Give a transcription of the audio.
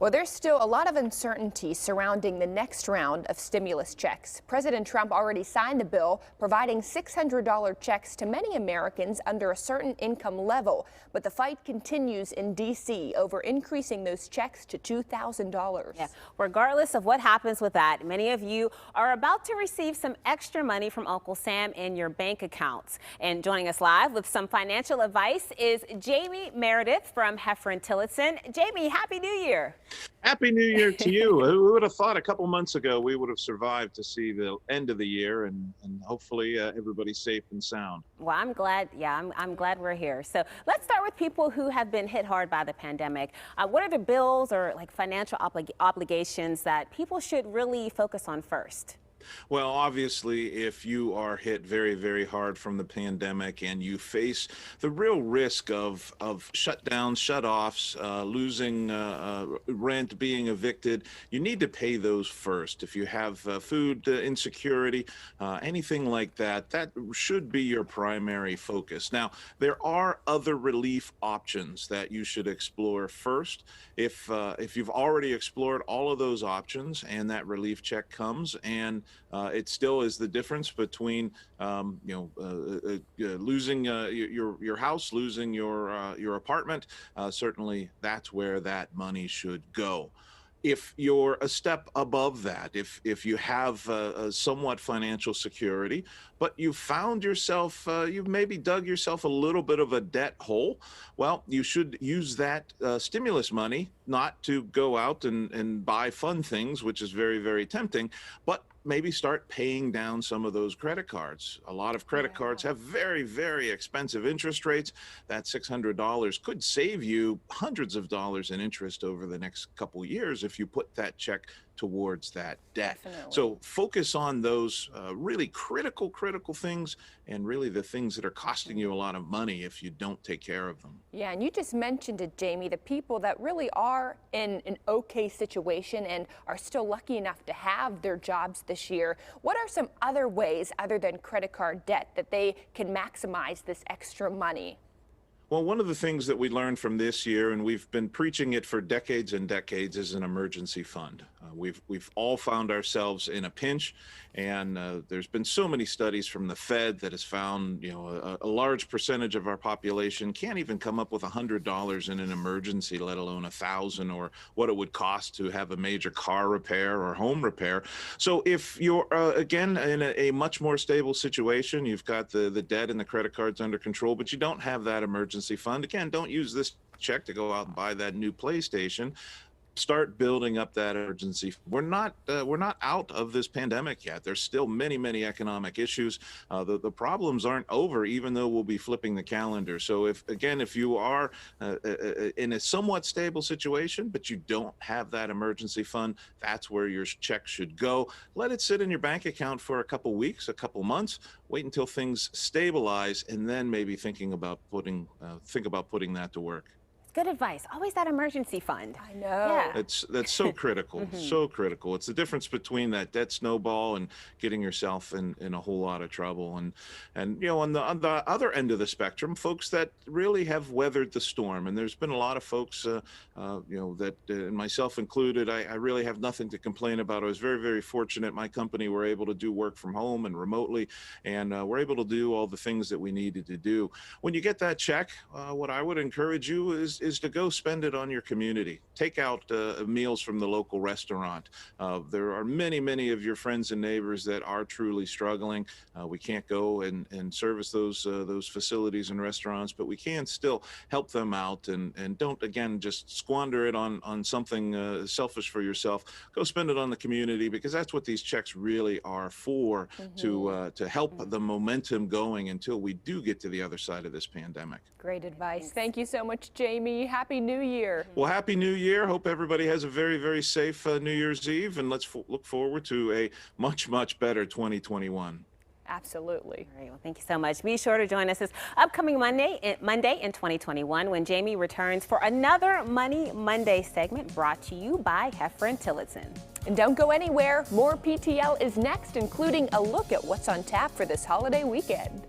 Well, there's still a lot of uncertainty surrounding the next round of stimulus checks. President Trump already signed a bill providing $600 checks to many Americans under a certain income level. But the fight continues in D.C. over increasing those checks to $2,000. Yeah. Regardless of what happens with that, many of you are about to receive some extra money from Uncle Sam in your bank accounts. And joining us live with some financial advice is Jayme Meredith from Hefren-Tillotson. Jayme, Happy New Year. Happy New Year to you. Who would have thought a couple months ago we would have survived to see the end of the year and hopefully everybody's safe and sound. Well, I'm glad. Yeah, I'm glad we're here. So let's start with people who have been hit hard by the pandemic. What are the bills or financial obligations that people should really focus on first? Well, obviously, if you are hit very, very hard from the pandemic and you face the real risk of shutdowns, shutoffs, losing rent, being evicted, you need to pay those first. If you have food insecurity, anything like that, that should be your primary focus. Now, there are other relief options that you should explore first. If you've already explored all of those options and that relief check comes and it still is the difference between losing your house, losing your apartment. Certainly, that's where that money should go. If you're a step above that, if you have somewhat financial security, but you found yourself, you've maybe dug yourself a little bit of a debt hole, well, you should use that stimulus money not to go out and buy fun things, which is very, very tempting, but maybe start paying down some of those credit cards. A lot of credit cards have very, very expensive interest rates. That $600 could save you hundreds of dollars in interest over the next couple years if you put that check towards that debt. Definitely. So focus on those really critical things and really the things that are costing you a lot of money if you don't take care of them. Yeah, and you just mentioned it, Jayme, the people that really are in an okay situation and are still lucky enough to have their jobs this year. What are some other ways other than credit card debt that they can maximize this extra money? Well, one of the things that we learned from this year, and we've been preaching it for decades and decades, is an emergency fund. We've all found ourselves in a pinch, and there's been so many studies from the Fed that has found, a large percentage of our population can't even come up with $100 in an emergency, let alone $1,000 or what it would cost to have a major car repair or home repair. So if you're again in a much more stable situation, you've got the debt and the credit cards under control, but you don't have that emergency fund. Again, don't use this check to go out and buy that new PlayStation. Start building up that emergency. We're not out of this pandemic yet. There's still many economic issues. The problems aren't over, even though we'll be flipping the calendar. So if you are in a somewhat stable situation, but you don't have that emergency fund, that's where your check should go. Let it sit in your bank account for a couple weeks, a couple months. Wait until things stabilize, and then maybe think about putting that to work. Good advice. Always that emergency fund. I know. Yeah. That's so critical, so critical. It's the difference between that debt snowball and getting yourself in a whole lot of trouble. And on the other end of the spectrum, folks that really have weathered the storm. And there's been a lot of folks, that myself included, I really have nothing to complain about. I was very, very fortunate. My company were able to do work from home and remotely, and we're able to do all the things that we needed to do. When you get that check, what I would encourage you is to go spend it on your community. Take out meals from the local restaurant. There are many of your friends and neighbors that are truly struggling. We can't go and service those facilities and restaurants, but we can still help them out, and don't, again, just squander it on something selfish for yourself. Go spend it on the community, because that's what these checks really are for, to help the momentum going until we do get to the other side of this pandemic. Great advice. Thank you so much, Jayme. Happy New Year. Well, Happy New Year. Hope everybody has a very, very safe New Year's Eve, and let's look forward to a much better 2021. Absolutely. All right, well, thank you so much. Be sure to join us this upcoming Monday in 2021 when Jayme returns for another Money Monday segment brought to you by Hefren-Tillotson. And don't go anywhere. More PTL is next, including a look at what's on tap for this holiday weekend.